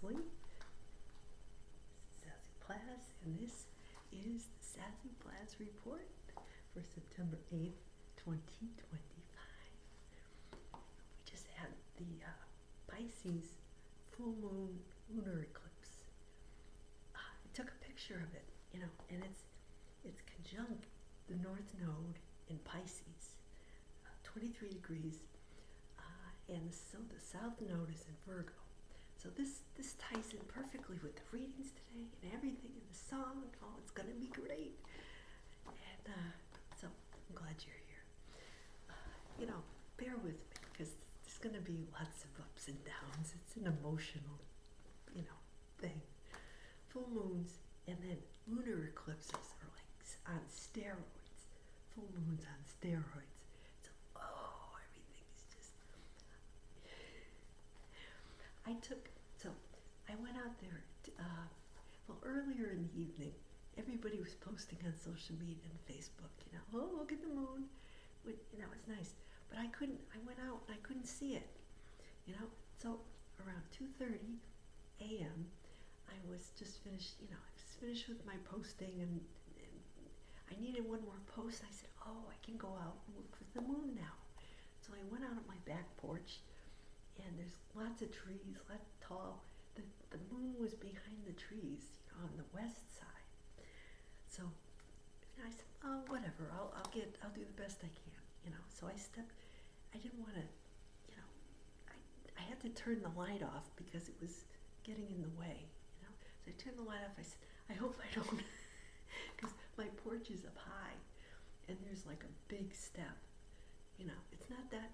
Leslie, Zazoo Plazz, and this is the Zazoo Plazz report for September 8th, 2025. We just had the Pisces full moon lunar eclipse. I took a picture of it, and it's conjunct the north node in Pisces, 23 degrees, and so the south node is in Virgo. So this ties in perfectly with the readings today and everything in the song. Oh, it's going to be great. And so I'm glad you're here. Bear with me because there's going to be lots of ups and downs. It's an emotional, thing. Full moons and then lunar eclipses are like on steroids. Full moons on steroids. So, everything is just... I went out there, earlier in the evening, everybody was posting on social media and Facebook, oh, look at the moon. It's nice. But I went out and I couldn't see it, So around 2:30 a.m., I was just finished, with my posting and I needed one more post. I said, I can go out and look for the moon now. So I went out on my back porch and there's lots of trees, tall. The moon was behind the trees, on the west side. So I said, whatever, I'll do the best I can, So I didn't want to, I had to turn the light off because it was getting in the way, So I turned the light off. I said, I hope I don't, because my porch is up high and there's like a big step, it's not that,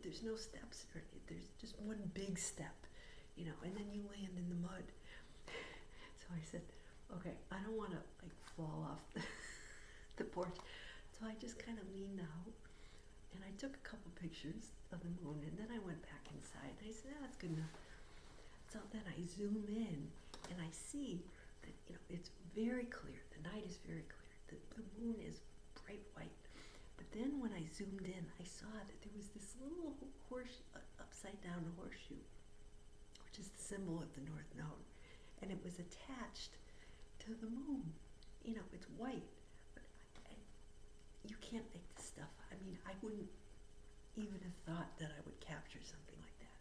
there's no steps, there's just one big step, and then you land in the mud. So I said, okay, I don't want to fall off the porch. So I just kind of leaned out and I took a couple pictures of the moon and then I went back inside and I said, that's good enough. So then I zoom in and I see that, it's very clear. The night is very clear. The moon is bright white. But then when I zoomed in, I saw that there was this little upside down horseshoe, which is the symbol of the North Node. And it was attached to the moon. It's white, but you can't make this stuff. I mean, I wouldn't even have thought that I would capture something like that.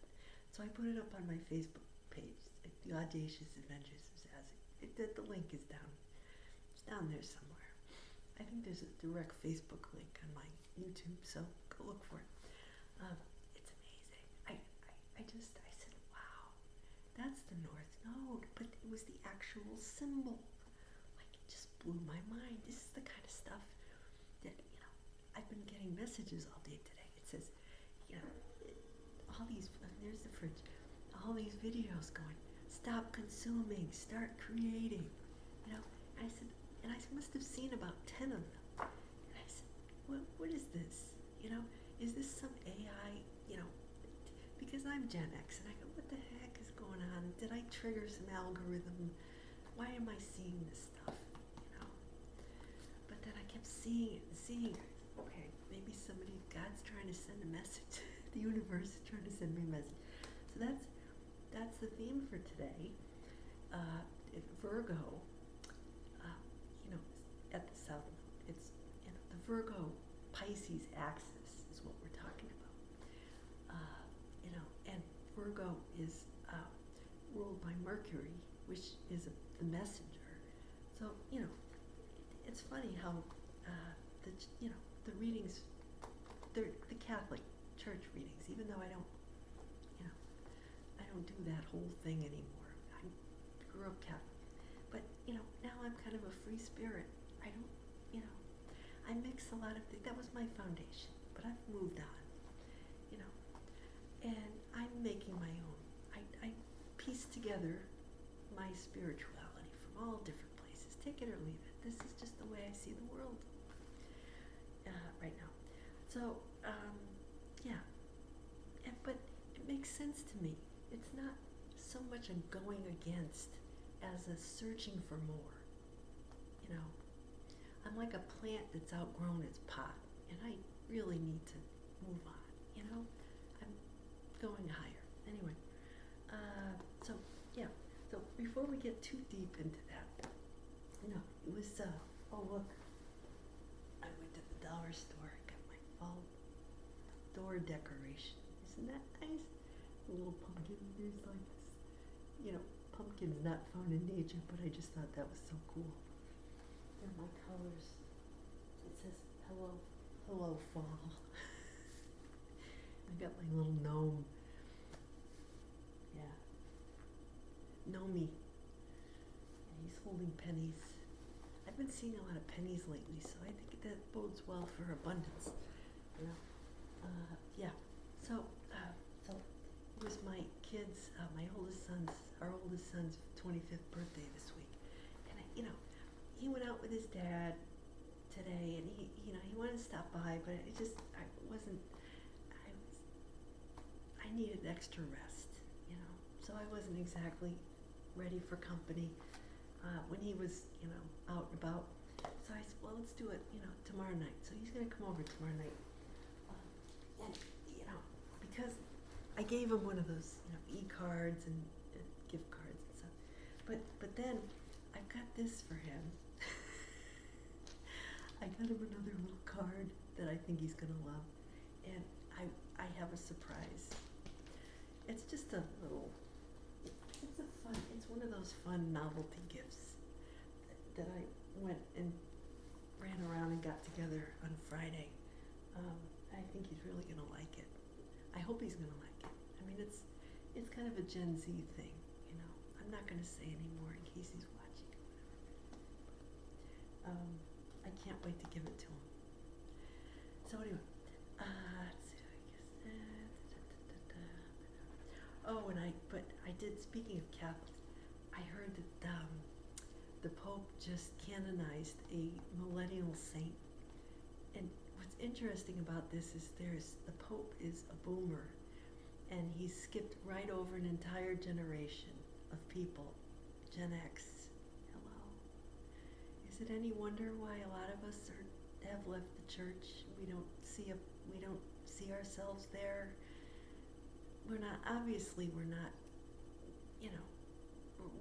So I put it up on my Facebook page, The Audacious Adventures of Zazoo. The link is down. It's down there somewhere. I think there's a direct Facebook link on my YouTube, so go look for it. It's amazing. I said, wow, that's the North Node, but it was the actual symbol. It just blew my mind. This is the kind of stuff that, I've been getting messages all day today. It says, there's the fridge, all these videos going, stop consuming, start creating, I said, and I must have seen about 10 of them. And I said, what is this? Is this some AI, because I'm Gen X, and I go, what the heck is going on? Did I trigger some algorithm? Why am I seeing this stuff? But then I kept seeing it. Okay, maybe God's trying to send a message. The universe is trying to send me a message. So that's the theme for today. Virgo, at the south node, it's the Virgo Pisces axis is what we're talking about. And Virgo is ruled by Mercury, which is the messenger. So it's funny how the readings, they're the Catholic Church readings, even though I don't do that whole thing anymore. I grew up Catholic, but now I'm kind of a free spirit. I don't, I mix a lot of things. That was my foundation, but I've moved on, and I'm making my own. I piece together my spirituality from all different places. Take it or leave it. This is just the way I see the world right now. So, but it makes sense to me. It's not so much a going against as a searching for more. I'm like a plant that's outgrown its pot, and I really need to move on. I'm going higher. Anyway, so yeah, So before we get too deep into that, it was, oh look, I went to the dollar store, got my fall door decoration. Isn't that nice? A little pumpkin, there's like this, pumpkin's not found in nature, but I just thought that was so cool. They're my colors. It says, hello fall. I got my little gnome. Yeah. Nomi. Yeah, he's holding pennies. I've been seeing a lot of pennies lately, so I think that bodes well for abundance. Yeah. So it was my kids, our oldest son's 25th birthday this week, and he went out with his dad today, and he wanted to stop by, but I needed extra rest, so I wasn't exactly ready for company when he was, out and about. So I said, well, let's do it, tomorrow night. So he's gonna come over tomorrow night, and because I gave him one of those, e-cards and gift cards and stuff. But then I've got this for him. I got him another little card that I think he's gonna love, and I have a surprise. It's just a little. It's one of those fun novelty gifts that I went and ran around and got together on Friday. I think he's really gonna like it. I hope he's gonna like it. I mean, it's kind of a Gen Z thing, I'm not gonna say anymore in case he's watching. I can't wait to give it to him. So anyway, let's see. Speaking of Catholics, I heard that the Pope just canonized a millennial saint. And what's interesting about this is the Pope is a boomer, and he skipped right over an entire generation of people, Gen X. Hello. Is it any wonder why a lot of us have left the church? We don't see ourselves there. We're not,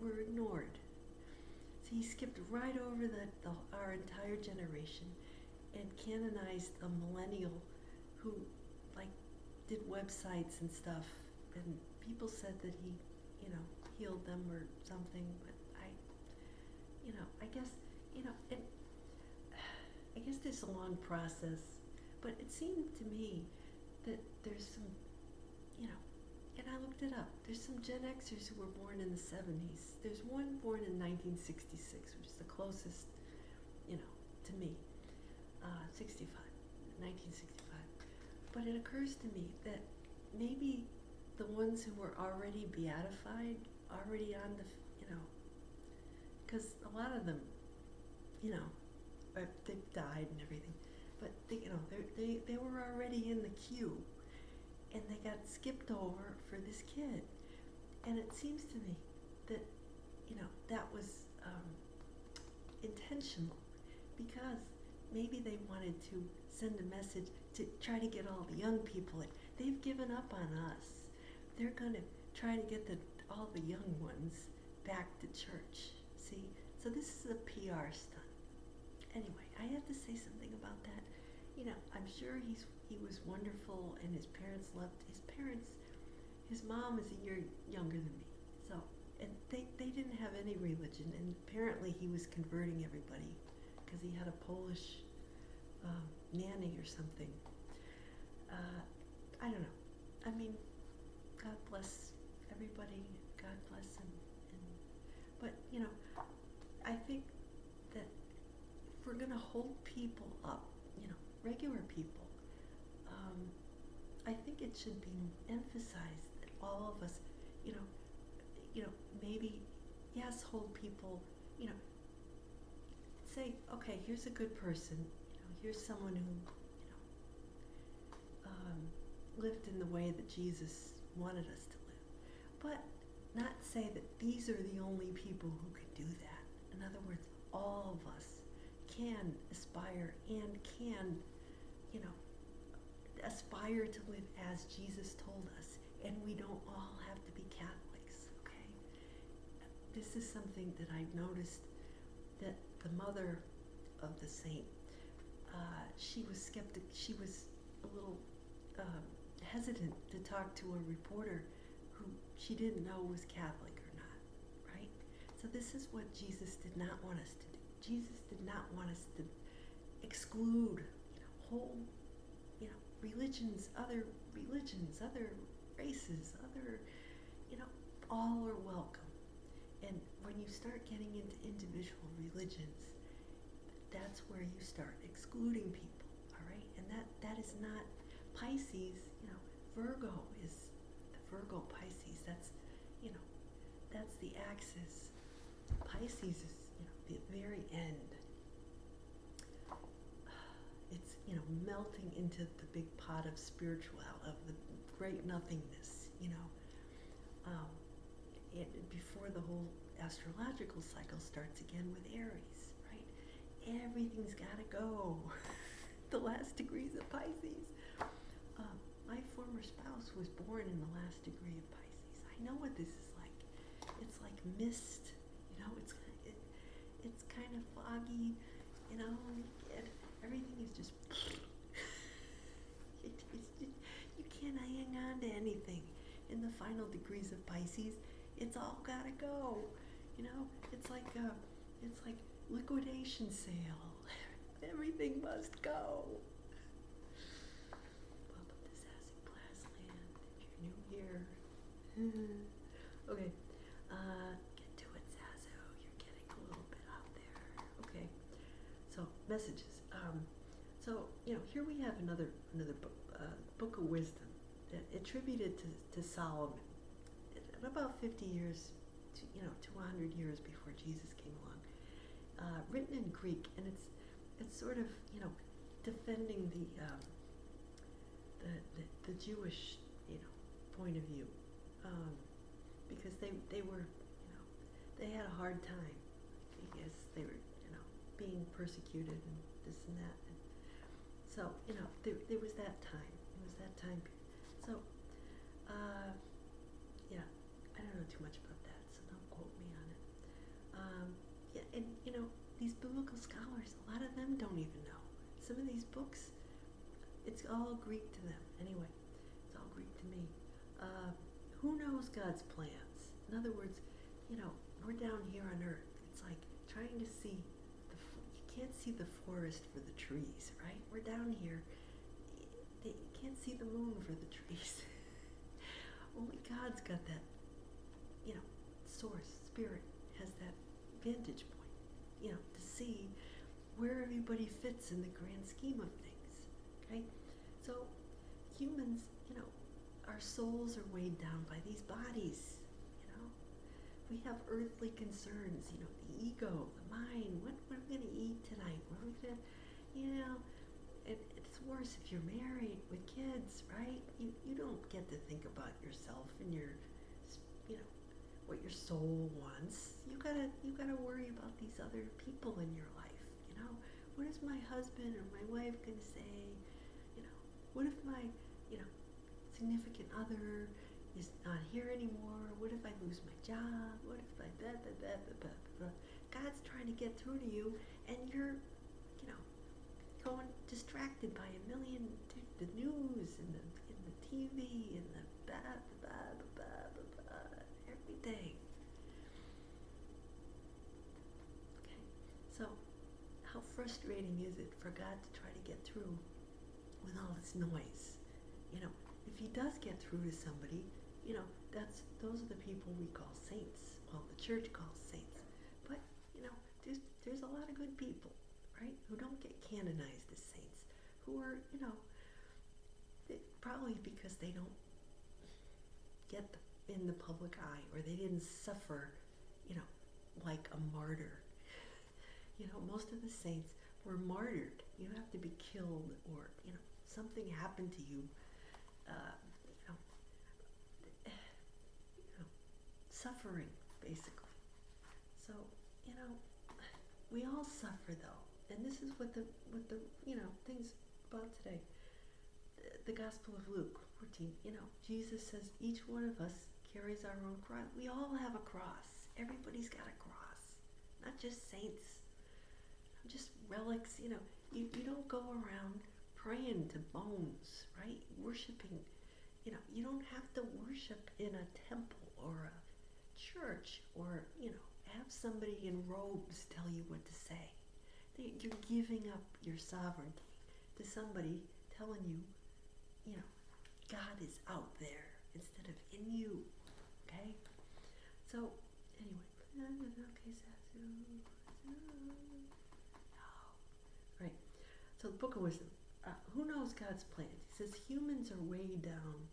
we're ignored. So he skipped right over our entire generation and canonized a millennial who did websites and stuff, and people said that he healed them or something, but I guess there's a long process, but it seemed to me that there's some, and I looked it up, there's some Gen Xers who were born in the 70s. There's one born in 1966, which is the closest, to me, 1965. But it occurs to me that maybe the ones who were already beatified, already on the, because a lot of them, they've died and everything, but they were already in the queue, and they got skipped over for this kid. And it seems to me that, that was intentional, because maybe they wanted to send a message to try to get all the young people in. They've given up on us. They're going to try to get all the young ones back to church. See? So this is a PR stunt. Anyway, I have to say something about that. I'm sure he was wonderful, and his parents loved his parents. His mom is a year younger than me. So, and they didn't have any religion, and apparently he was converting everybody because he had a Polish nanny or something. I don't know. I mean, God bless everybody. God bless him. But, I think that if we're going to hold people up, regular people, I think it should be emphasized that all of us, maybe, yes, hold people, say, okay, here's a good person, here's someone who, lived in the way that Jesus wanted us to live. But not say that these are the only people who can do that. In other words, all of us can aspire and can, aspire to live as Jesus told us. And we don't all have to be Catholics, okay? this is something that I've noticed, that the mother of the saint, she was skeptic. She was a little hesitant to talk to a reporter who she didn't know was Catholic or not, right? So this is what Jesus did not want us to do. Jesus did not want us to exclude, whole, religions, other races, other, all are welcome. And when you start getting into individual religions, that's where you start excluding people, all right? And that is not Pisces, Virgo is the Virgo Pisces. That's, that's the axis. Pisces is, the very end. It's, melting into the big pot of spirituality, of the great nothingness, before the whole astrological cycle starts again with Aries, right? Everything's got to go. The last degrees of Pisces. My former spouse was born in the last degree of Pisces. I know what this is like. It's like mist, it's kind of foggy, everything is just, you can't hang on to anything. In the final degrees of Pisces, it's all gotta go. It's like liquidation sale. Everything must go. Welcome to Zazoo Plazz land, if you're new here. Okay, get to it, Zazoo. You're getting a little bit out there. Okay, so messages. So here we have another book, Book of Wisdom, attributed to Solomon, about 50 years to 100 years before Jesus came along, written in Greek, and it's sort of defending the Jewish point of view, because they were they had a hard time because they were being persecuted and this and that, and so there was that time. It was that time period. So I don't know too much about that, so don't quote me on it. And these biblical scholars, a lot of them don't even know. Some of these books, it's all Greek to them. Anyway, it's all Greek to me. Who knows God's plans? In other words, we're down here on Earth. It's like trying to see you can't see the forest for the trees, right? We're down here. You can't see the moon for the trees. Only God's got that, source, spirit, has that vantage point, to see where everybody fits in the grand scheme of things, right? So humans, our souls are weighed down by these bodies, We have earthly concerns, the ego, the mind, what are we going to eat tonight? What are we going to, it's worse if you're married with kids, right? You don't get to think about yourself and your, what your soul wants. You gotta worry about these other people in your life, What is my husband or my wife gonna say? What if my, significant other is not here anymore? What if I lose my job? What if I blah, blah, blah, blah, blah, blah. God's trying to get through to you, and you're, going distracted by a million, the news and the TV and the blah, blah, blah, blah, blah, blah, everything. Okay, so how frustrating is it for God to try to get through with all this noise? If he does get through to somebody, those are the people we call saints. Well, the church calls saints. But, there's a lot of good people, right, who don't get canonized as saints, who are, probably because they don't get in the public eye, or they didn't suffer, like a martyr. Most of the saints were martyred. You have to be killed, or, something happened to you, suffering, basically. So, we all suffer, though. And this is what the things about today. The Gospel of Luke 14, Jesus says each one of us carries our own cross. We all have a cross. Everybody's got a cross, not just saints, not just relics. You don't go around praying to bones, right? Worshiping. You don't have to worship in a temple or a church or, have somebody in robes tell you what to say. You're giving up your sovereignty to somebody telling you, God is out there instead of in you, okay? So, anyway, okay, Zazoo. Right. So the Book of Wisdom. Who knows God's plans? He says humans are weighed down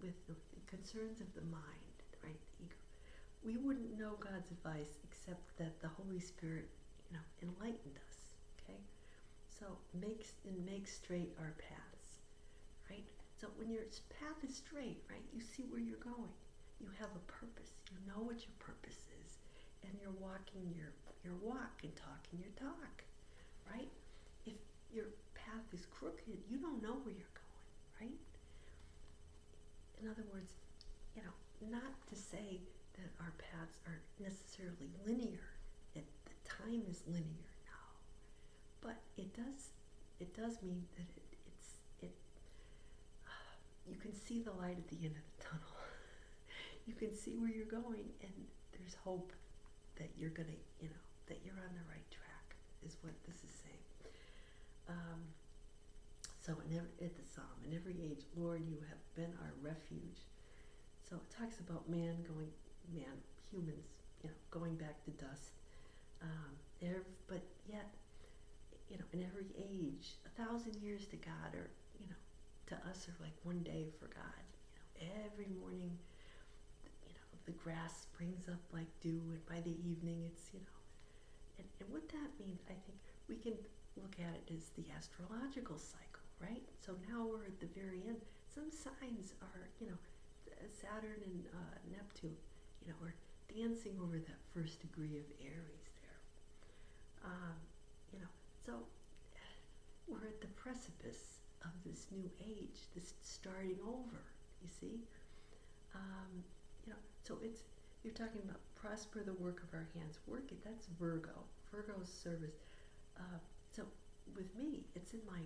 with the concerns of the mind, right? The ego. We wouldn't know God's advice except that the Holy Spirit, enlightened us. Okay, so makes straight our paths, right? So when your path is straight, right, you see where you're going. You have a purpose. You know what your purpose is, and you're walking your walk and talking your talk, right? If your path is crooked, you don't know where you're going, right? In other words, not to say that our paths are necessarily linear. The time is linear now, but it does mean that you can see the light at the end of the tunnel. You can see where you're going, and there's hope that you're gonna, that you're on the right track. Is what this is saying. So at the Psalm, in every age, Lord, you have been our refuge. So it talks about humans, going back to dust. But yet, in every age, 1,000 years to God, or to us, are like one day for God. Every morning, the grass springs up like dew, and by the evening, it's and what that means, I think we can look at it as the astrological cycle, right? So now we're at the very end. Some signs are, Saturn and Neptune, are dancing over that first degree of Aries there. So we're at the precipice of this new age, this starting over, you see? So you're talking about prosper the work of our hands. Work it, that's Virgo. Virgo's service. So with me, it's in my,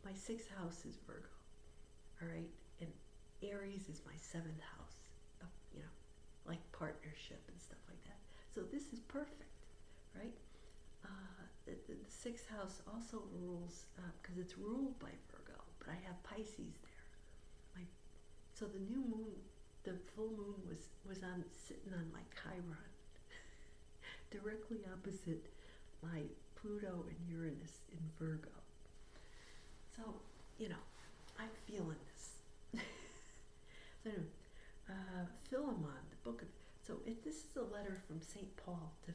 my 6th house is Virgo, all right? And Aries is my 7th house, of, like partnership and stuff like that. So this is perfect, right? The 6th house also rules, because it's ruled by Virgo, but I have Pisces there. So the new moon, the full moon was sitting on my Chiron, directly opposite my Pluto and Uranus in Virgo. So, I'm feeling this. So anyway, Philemon, the book of, this is a letter from St. Paul to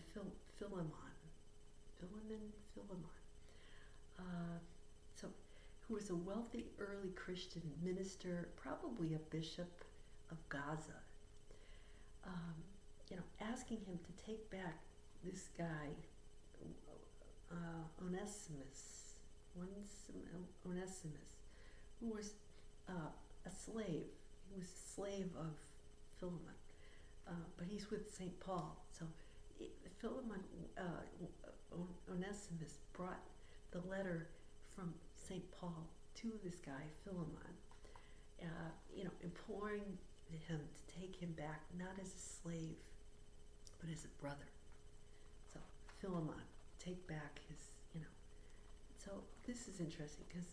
Philemon. Who was a wealthy early Christian minister, probably a bishop of Gaza, asking him to take back this guy, Onesimus, who was a slave. He was a slave of Philemon, but he's with St. Paul. So Onesimus brought the letter from St. Paul to this guy, Philemon, imploring him to take him back, not as a slave, but as a brother. So, Philemon, take back his, So, this is interesting because,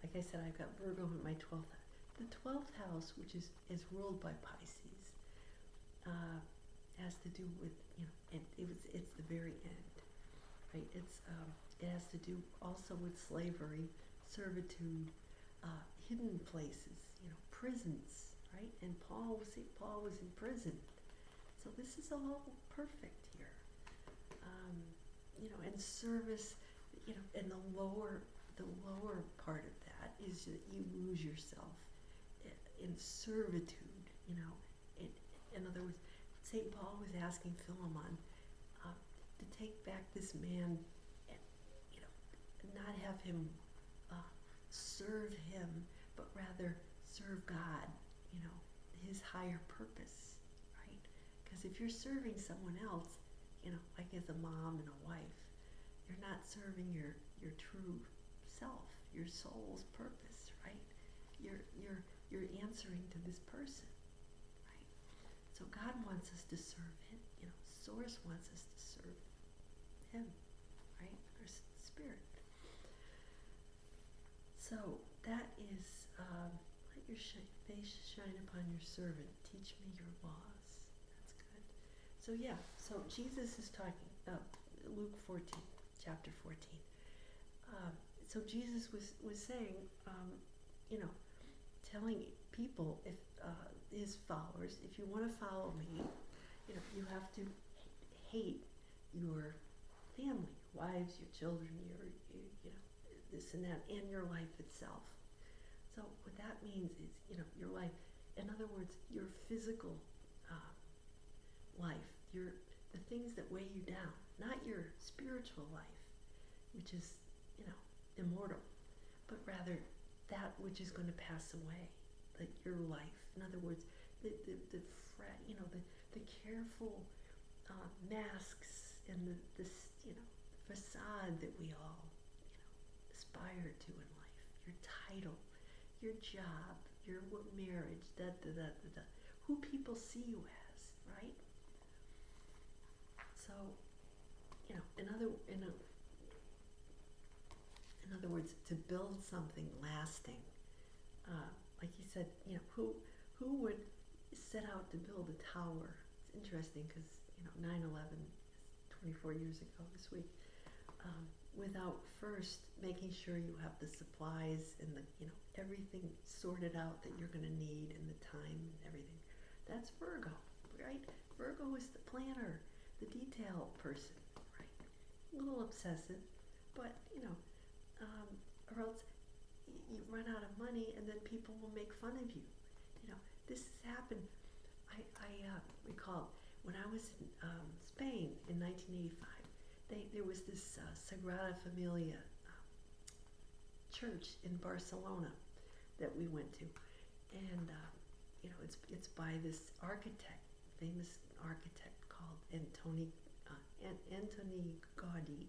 like I said, I've got Virgo in my 12th house. The 12th house, which is ruled by Pisces, has to do with, it's the very end, right? It has to do also with slavery, servitude, hidden places, prisons, right? And St. Paul was in prison. So this is all perfect here. And service, and the lower part of that is that you lose yourself in servitude, in other words, St. Paul was asking Philemon to take back this man and, not have him serve him, but rather serve God, his higher purpose, right? Because if you're serving someone else, like as a mom and a wife, you're not serving your true self, your soul's purpose, right? You're answering to this person, right? So God wants us to serve him. Source wants us to serve him, right? Our spirit. So that is, let your face shine upon your servant. Teach me your laws. That's good. So so Jesus is talking, Luke 14, chapter 14. So Jesus was saying, telling people, if his followers, if you want to follow me, you have to hate your family, your wives, your children, your this and that, and your life itself. So what that means is, your life, in other words, your physical life, the things that weigh you down, not your spiritual life, which is, immortal, but rather that which is going to pass away, like your life. In other words, the careful masks and the facade that we all, aspire to in life, your title, your job, your marriage, who people see you as, right? So, in other words, to build something lasting, like you said, who would set out to build a tower? It's interesting because 9/11 is 24 years ago this week. Without first making sure you have the supplies and everything sorted out that you're going to need and the time and everything. That's Virgo, right? Virgo is the planner, the detail person, right? A little obsessive, but or else you run out of money and then people will make fun of you. This has happened. I recall when I was in Spain in 1985. There was this Sagrada Familia church in Barcelona that we went to, and it's by this famous architect called Antoni Gaudi,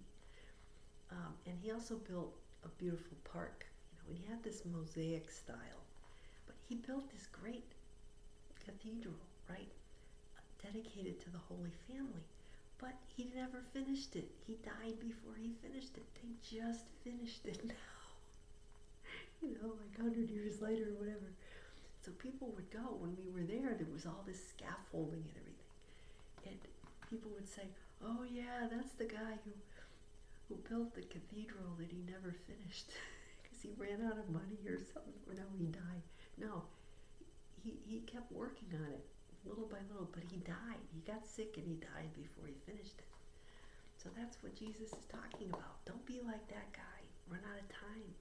and he also built a beautiful park. And he had this mosaic style, but he built this great cathedral, right, dedicated to the Holy Family. But he never finished it. He died before he finished it. They just finished it now. Like 100 years later or whatever. So people would go, when we were there was all this scaffolding and everything. And people would say, oh yeah, that's the guy who built the cathedral that he never finished. Because he ran out of money or something. Or no, he died. No, he kept working on it. Little by little, but he died. He got sick and he died before he finished it. So that's what Jesus is talking about. Don't be like that guy. Run out of time.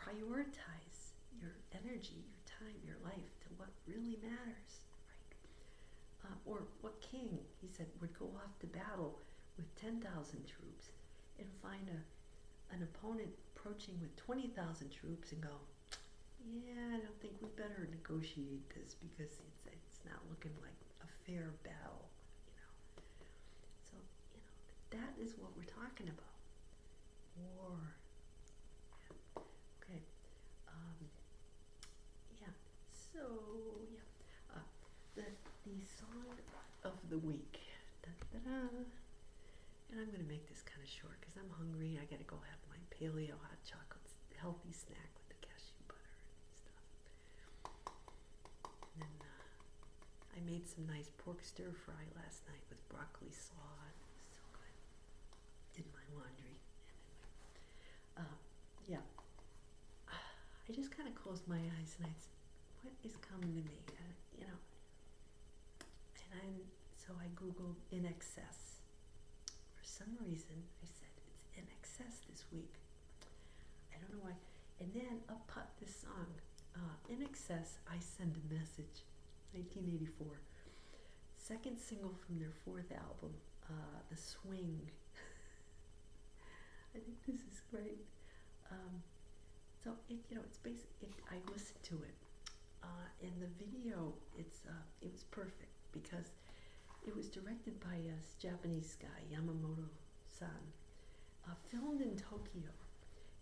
Prioritize your energy, your time, your life to what really matters, right? Or what king, he said, would go off to battle with 10,000 troops and find an opponent approaching with 20,000 troops and go, yeah, I don't think we better negotiate this because it's not looking like a fair battle, So, that is what we're talking about. War. Yeah. Okay. So, the song of the week. Da-da-da. And I'm going to make this kind of short because I'm hungry. I got to go have my paleo hot chocolate, healthy snack with the cashew butter and stuff. And then I made some nice pork stir fry last night with broccoli slaw. It was so good. Did my laundry. And I just kind of closed my eyes and I said, what is coming to me? And so I Googled in excess. For some reason, I said, it's in excess this week. I don't know why. And then up popped this song, In Excess, I Send a Message, 1984. Second single from their fourth album, The Swing. I think this is great. So it's basic. I listened to it in the video, it was perfect because it was directed by a Japanese guy, Yamamoto-san, filmed in Tokyo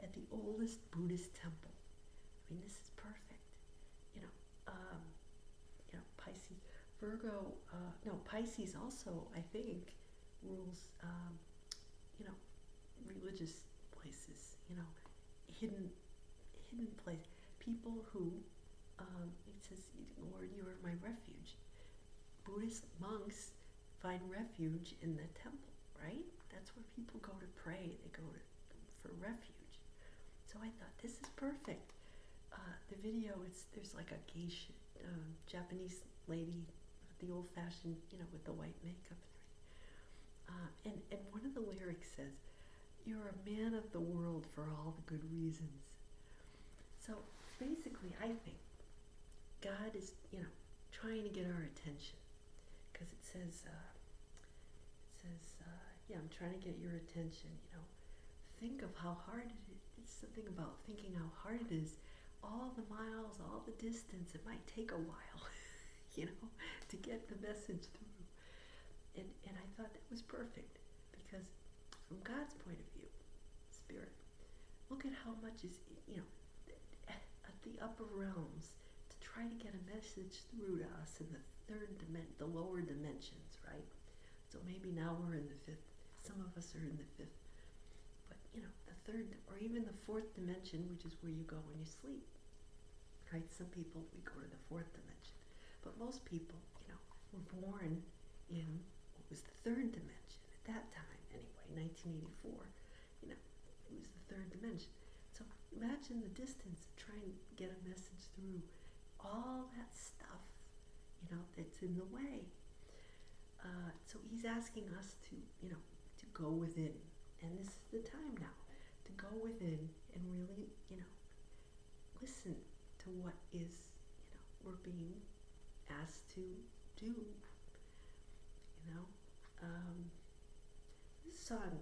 at the oldest Buddhist temple. I mean, this is perfect. Pisces, Pisces also, I think, rules, religious places, hidden place. People who, it says, Lord, you are my refuge. Buddhist monks find refuge in the temple, right? That's where people go to pray. They go for refuge. So I thought, this is perfect. The video, there's like a geisha, Japanese lady with the old-fashioned, with the white makeup and everything. And one of the lyrics says, "You're a man of the world for all the good reasons." So basically, I think God is, trying to get our attention, because it says, I'm trying to get your attention. Think of how hard it is. It's something about thinking how hard it is. All the miles, all the distance. It might take a while, to get the message through. And I thought that was perfect, because from God's point of view, Spirit, look at how much is, at the upper realms to try to get a message through to us in the the lower dimensions, right? So maybe now we're in the fifth. Some of us are in the fifth. But, the third, or even the fourth dimension, which is where you go when you sleep, right? Some people, we go to the fourth dimension. But most people, were born in what was the third dimension at that time, anyway, 1984. It was the third dimension. So imagine the distance of trying to get a message through all that stuff, that's in the way. So he's asking us to, to go within. And this is the time now to go within and really, listen to what is, we're being asked to do. This song,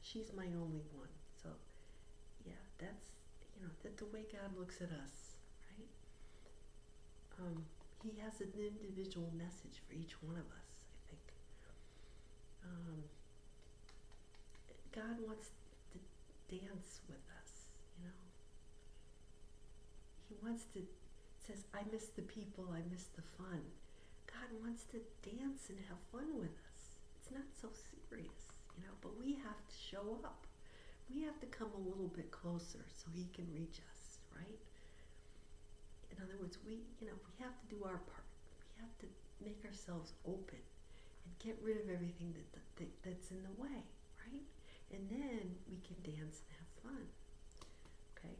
She's My Only One. So, yeah, that's, that's the way God looks at us, right? He has an individual message for each one of us, I think. God wants to dance with us, He wants to, says, I miss the people, I miss the fun. God wants to dance and have fun with us. It's not so serious, but we have to show up. We have to come a little bit closer so he can reach us, right? In other words, we have to do our part. We have to make ourselves open and get rid of everything that's in the way, right? And then we can dance and have fun. Okay,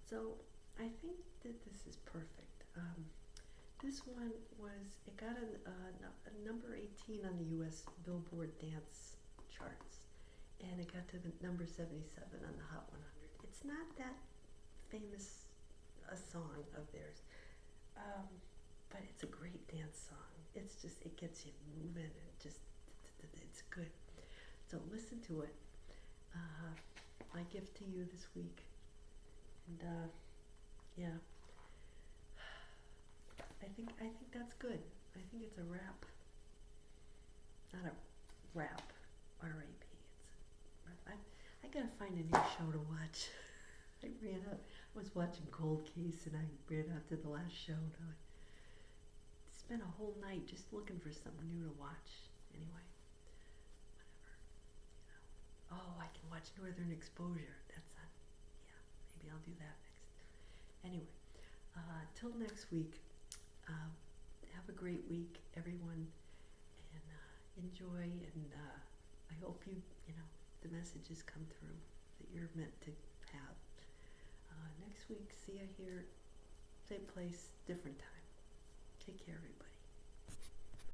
so I think that this is perfect. This one it got a number 18 on the U.S. Billboard dance charts, and it got to the number 77 on the Hot 100. It's not that famous a song of theirs, but it's a great dance song. It gets you moving, and it's good. So listen to it. My gift to you this week, and yeah. I think that's good. I think it's a wrap. Not a rap, R-A-P. I gotta find a new show to watch. I was watching Cold Case, and I ran out to the last show. And I spent a whole night just looking for something new to watch. Anyway, whatever. Oh, I can watch Northern Exposure. That's on. Yeah, maybe I'll do that next. Anyway, till next week. Have a great week, everyone, and enjoy. And I hope the messages come through that you're meant to have. Next week, see you here, same place, different time. Take care, everybody.